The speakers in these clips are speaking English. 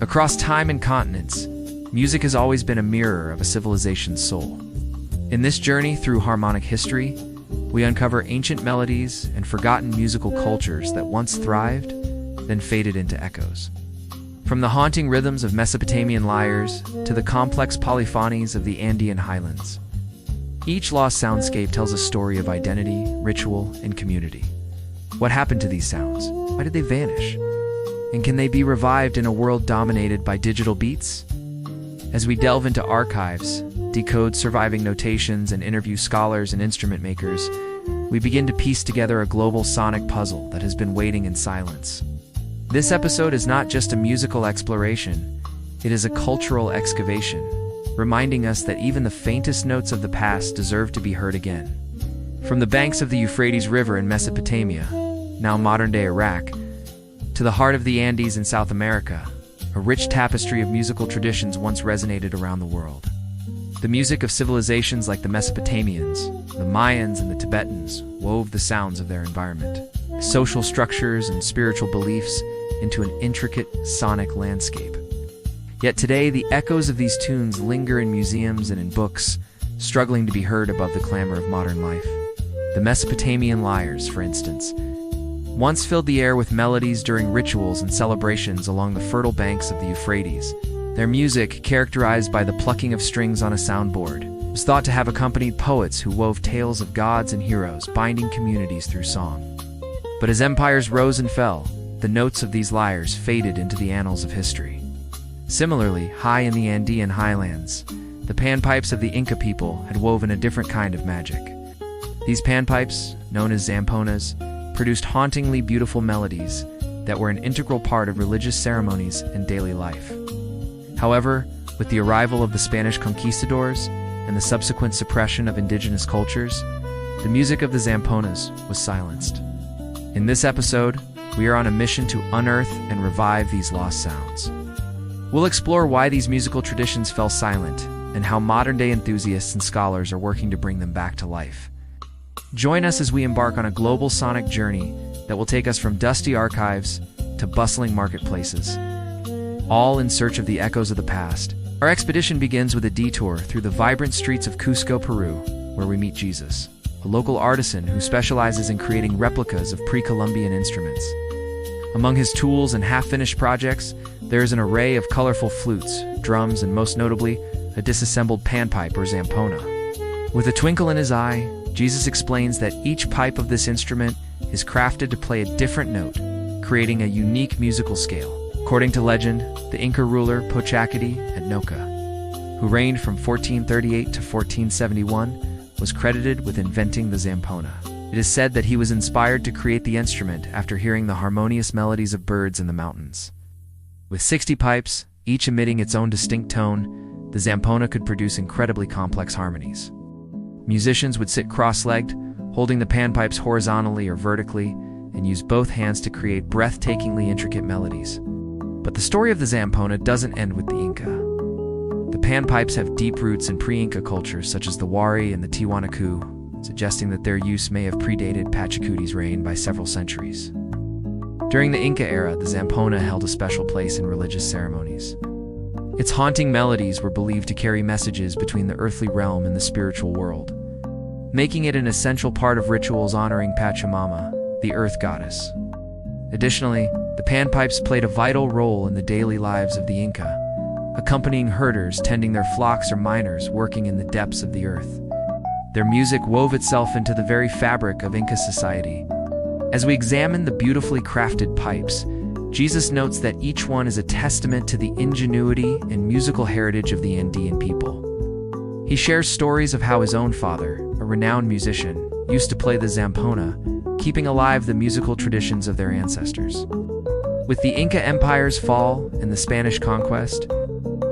Across time and continents, music has always been a mirror of a civilization's soul. In this journey through harmonic history, we uncover ancient melodies and forgotten musical cultures that once thrived, then faded into echoes. From the haunting rhythms of Mesopotamian lyres to the complex polyphonies of the Andean highlands, each lost soundscape tells a story of identity, ritual, and community. What happened to these sounds? Why did they vanish? And can they be revived in a world dominated by digital beats? As we delve into archives, decode surviving notations, and interview scholars and instrument makers, we begin to piece together a global sonic puzzle that has been waiting in silence. This episode is not just a musical exploration, it is a cultural excavation, reminding us that even the faintest notes of the past deserve to be heard again. From the banks of the Euphrates River in Mesopotamia, now modern-day Iraq, to the heart of the Andes in South America, a rich tapestry of musical traditions once resonated around the world. The music of civilizations like the Mesopotamians, the Mayans, and the Tibetans wove the sounds of their environment, social structures and spiritual beliefs into an intricate sonic landscape. Yet today, the echoes of these tunes linger in museums and in books, struggling to be heard above the clamor of modern life. The Mesopotamian lyres, for instance, once filled the air with melodies during rituals and celebrations along the fertile banks of the Euphrates. Their music, characterized by the plucking of strings on a soundboard, was thought to have accompanied poets who wove tales of gods and heroes, binding communities through song. But as empires rose and fell, the notes of these lyres faded into the annals of history. Similarly, high in the Andean highlands, the panpipes of the Inca people had woven a different kind of magic. These panpipes, known as zamponas, produced hauntingly beautiful melodies that were an integral part of religious ceremonies and daily life. However, with the arrival of the Spanish conquistadors and the subsequent suppression of indigenous cultures, the music of the zamponas was silenced. In this episode, we are on a mission to unearth and revive these lost sounds. We'll explore why these musical traditions fell silent and how modern-day enthusiasts and scholars are working to bring them back to life. Join us as we embark on a global sonic journey that will take us from dusty archives to bustling marketplaces, all in search of the echoes of the past. Our expedition begins with a detour through the vibrant streets of Cusco, Peru, where we meet Jesus, a local artisan who specializes in creating replicas of pre-Columbian instruments. Among his tools and half-finished projects, there is an array of colorful flutes, drums, and most notably, a disassembled panpipe or zampona. With a twinkle in his eye, Jesus explains that each pipe of this instrument is crafted to play a different note, creating a unique musical scale. According to legend, the Inca ruler Pochacity at Noca, who reigned from 1438 to 1471, was credited with inventing the zampona. It is said that he was inspired to create the instrument after hearing the harmonious melodies of birds in the mountains. With 60 pipes, each emitting its own distinct tone, the zampona could produce incredibly complex harmonies. Musicians would sit cross-legged, holding the panpipes horizontally or vertically, and use both hands to create breathtakingly intricate melodies. But the story of the zampona doesn't end with the Inca. The panpipes have deep roots in pre-Inca cultures such as the Wari and the Tiwanaku, suggesting that their use may have predated Pachacuti's reign by several centuries. During the Inca era, the zampona held a special place in religious ceremonies. Its haunting melodies were believed to carry messages between the earthly realm and the spiritual world, making it an essential part of rituals honoring Pachamama, the earth goddess. Additionally, the panpipes played a vital role in the daily lives of the Inca, accompanying herders tending their flocks or miners working in the depths of the earth. Their music wove itself into the very fabric of Inca society. As we examine the beautifully crafted pipes, Jesus notes that each one is a testament to the ingenuity and musical heritage of the Andean people. He shares stories of how his own father, a renowned musician, used to play the zampona, keeping alive the musical traditions of their ancestors. With the Inca Empire's fall and the Spanish conquest,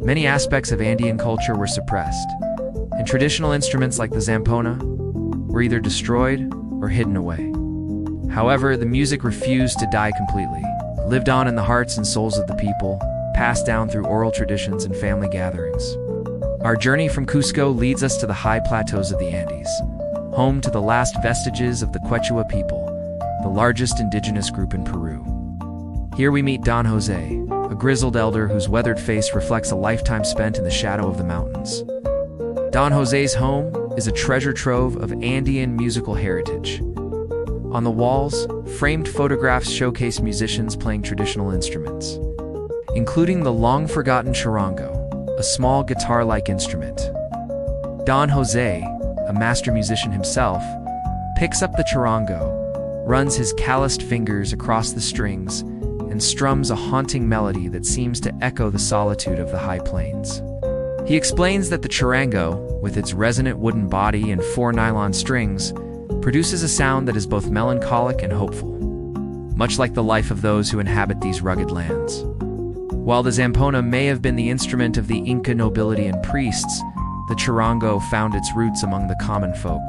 many aspects of Andean culture were suppressed, and traditional instruments like the zampona were either destroyed or hidden away. However, the music refused to die completely. It lived on in the hearts and souls of the people, passed down through oral traditions and family gatherings. Our journey from Cusco leads us to the high plateaus of the Andes, home to the last vestiges of the Quechua people, the largest indigenous group in Peru. Here we meet Don Jose, a a grizzled elder whose weathered face reflects a lifetime spent in the shadow of the mountains. Don Jose's home is a treasure trove of Andean musical heritage. On the walls, framed photographs showcase musicians playing traditional instruments, including the long-forgotten charango, a small guitar-like instrument. Don Jose, a master musician himself, picks up the charango, runs his calloused fingers across the strings, and strums a haunting melody that seems to echo the solitude of the high plains. He explains that the charango, with its resonant wooden body and 4 nylon strings, produces a sound that is both melancholic and hopeful, much like the life of those who inhabit these rugged lands. While the zampona may have been the instrument of the Inca nobility and priests, the charango found its roots among the common folk.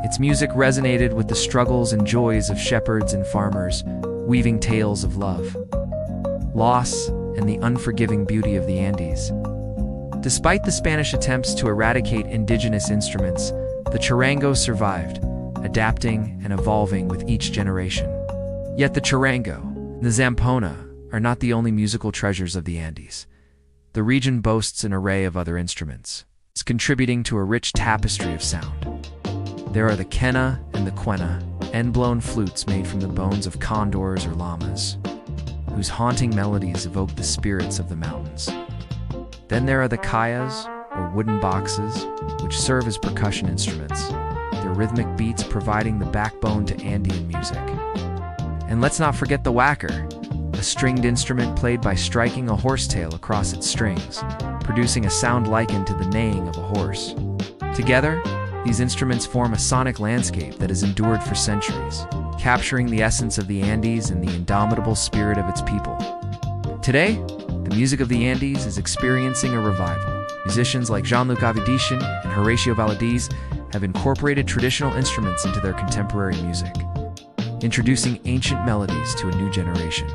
Its music resonated with the struggles and joys of shepherds and farmers, weaving tales of love, loss, and the unforgiving beauty of the Andes. Despite the Spanish attempts to eradicate indigenous instruments, the charango survived, adapting and evolving with each generation. Yet the charango, the zampona, are not the only musical treasures of the Andes. The region boasts an array of other instruments, contributing to a rich tapestry of sound. There are the quena and the quena, end-blown flutes made from the bones of condors or llamas, whose haunting melodies evoke the spirits of the mountains. Then there are the callas, or wooden boxes, which serve as percussion instruments, their rhythmic beats providing the backbone to Andean music. And let's not forget the whacker, a stringed instrument played by striking a horsetail across its strings, producing a sound likened to the neighing of a horse. Together, these instruments form a sonic landscape that has endured for centuries, capturing the essence of the Andes and the indomitable spirit of its people. Today, the music of the Andes is experiencing a revival. Musicians like Jean-Luc Avedishin and Horacio Valadez have incorporated traditional instruments into their contemporary music, introducing ancient melodies to a new generation.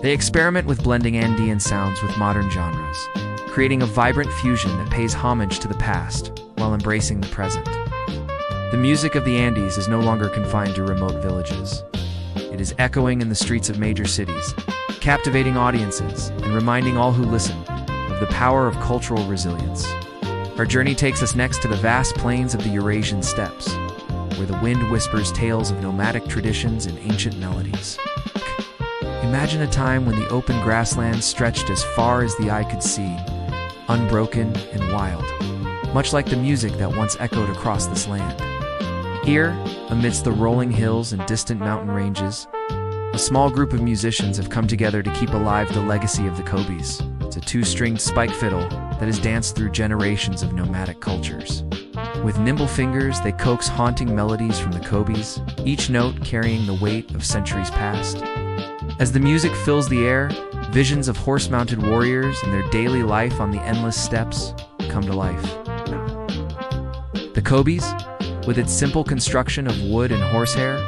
They experiment with blending Andean sounds with modern genres, creating a vibrant fusion that pays homage to the past while embracing the present. The music of the Andes is no longer confined to remote villages. It is echoing in the streets of major cities, captivating audiences and reminding all who listen of the power of cultural resilience. Our journey takes us next to the vast plains of the Eurasian steppes, where the wind whispers tales of nomadic traditions and ancient melodies. Imagine a time when the open grasslands stretched as far as the eye could see, unbroken and wild, much like the music that once echoed across this land. Here, amidst the rolling hills and distant mountain ranges, a small group of musicians have come together to keep alive the legacy of the kobis. It's a 2-stringed spike fiddle that has danced through generations of nomadic cultures. With nimble fingers, they coax haunting melodies from the kobis, each note carrying the weight of centuries past. As the music fills the air, visions of horse-mounted warriors and their daily life on the endless steppes come to life. The kobis, with its simple construction of wood and horsehair,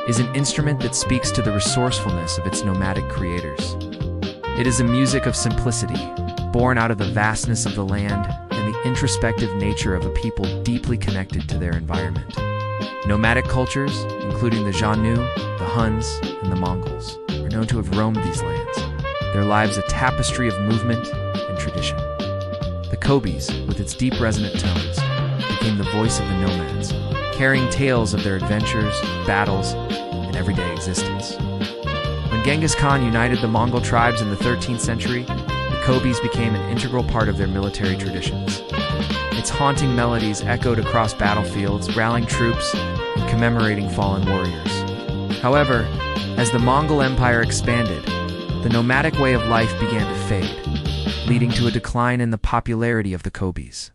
is an instrument that speaks to the resourcefulness of its nomadic creators. It is a music of simplicity, born out of the vastness of the land and the introspective nature of a people deeply connected to their environment. Nomadic cultures, including the Xiongnu, the Huns, and the Mongols, are known to have roamed these lands, their lives a tapestry of movement and tradition. The kobis, with its deep resonant tones, became the voice of the nomads, carrying tales of their adventures, battles, and everyday existence. When Genghis Khan united the Mongol tribes in the 13th century, the kobis became an integral part of their military traditions. Its haunting melodies echoed across battlefields, rallying troops and commemorating fallen warriors. However, as the Mongol Empire expanded, the nomadic way of life began to fade, leading to a decline in the popularity of the kobis.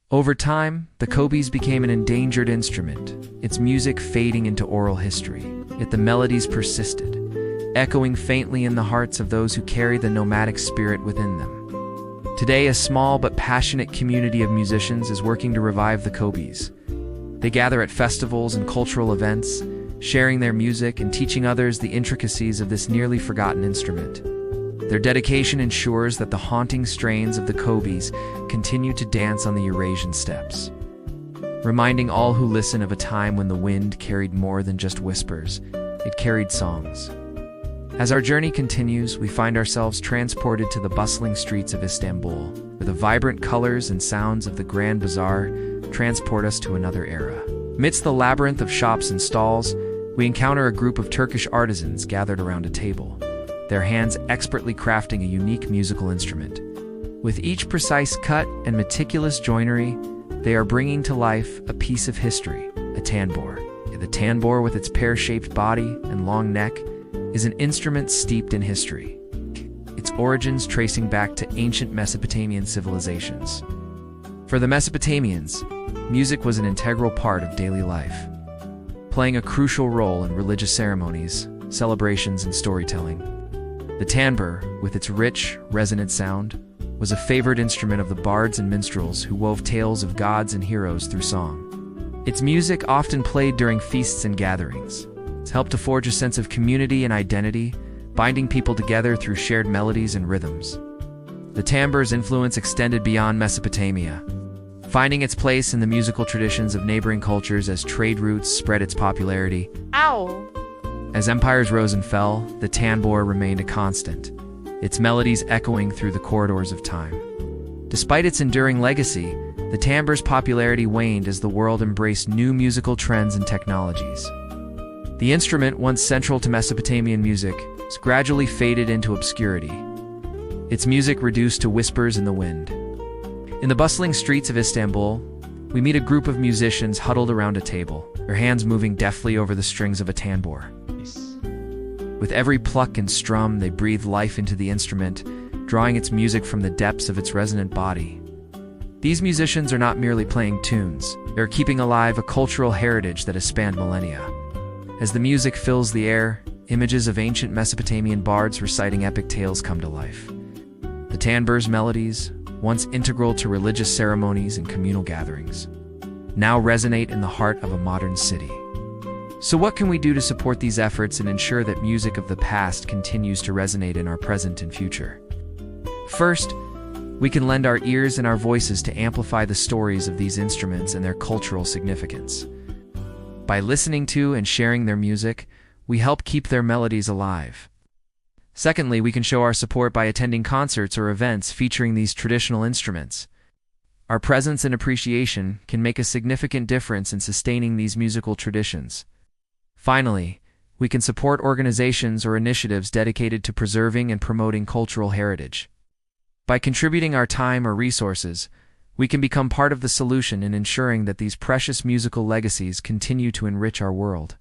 Over time, the kobis became an endangered instrument, its music fading into oral history. Yet the melodies persisted, echoing faintly in the hearts of those who carry the nomadic spirit within them. Today, a small but passionate community of musicians is working to revive the kobis. They gather at festivals and cultural events, sharing their music and teaching others the intricacies of this nearly forgotten instrument. Their dedication ensures that the haunting strains of the kobis continue to dance on the Eurasian steppes, reminding all who listen of a time when the wind carried more than just whispers, it carried songs. As our journey continues, we find ourselves transported to the bustling streets of Istanbul, where the vibrant colors and sounds of the Grand Bazaar transport us to another era. Amidst the labyrinth of shops and stalls, we encounter a group of Turkish artisans gathered around a table, their hands expertly crafting a unique musical instrument. With each precise cut and meticulous joinery, they are bringing to life a piece of history, a tanbur. The tanbur, with its pear-shaped body and long neck, is an instrument steeped in history, its origins tracing back to ancient Mesopotamian civilizations. For the Mesopotamians, music was an integral part of daily life, playing a crucial role in religious ceremonies, celebrations, and storytelling. The tanbur, with its rich, resonant sound, was a favored instrument of the bards and minstrels who wove tales of gods and heroes through song. Its music, often played during feasts and gatherings, helped to forge a sense of community and identity, binding people together through shared melodies and rhythms. The tambur's influence extended beyond Mesopotamia, finding its place in the musical traditions of neighboring cultures as trade routes spread its popularity. As empires rose and fell, the tanbur remained a constant, its melodies echoing through the corridors of time. Despite its enduring legacy, the tambur's popularity waned as the world embraced new musical trends and technologies. The instrument, once central to Mesopotamian music, has gradually faded into obscurity, its music reduced to whispers in the wind. In the bustling streets of Istanbul, we meet a group of musicians huddled around a table, their hands moving deftly over the strings of a tanbur. With every pluck and strum, they breathe life into the instrument, drawing its music from the depths of its resonant body. These musicians are not merely playing tunes, they're keeping alive a cultural heritage that has spanned millennia. As the music fills the air, images of ancient Mesopotamian bards reciting epic tales come to life. The tanbur's melodies, once integral to religious ceremonies and communal gatherings, now resonate in the heart of a modern city. So what can we do to support these efforts and ensure that music of the past continues to resonate in our present and future? First, we can lend our ears and our voices to amplify the stories of these instruments and their cultural significance. By listening to and sharing their music, we help keep their melodies alive. Secondly, we can show our support by attending concerts or events featuring these traditional instruments. Our presence and appreciation can make a significant difference in sustaining these musical traditions. Finally, we can support organizations or initiatives dedicated to preserving and promoting cultural heritage. By contributing our time or resources, we can become part of the solution in ensuring that these precious musical legacies continue to enrich our world.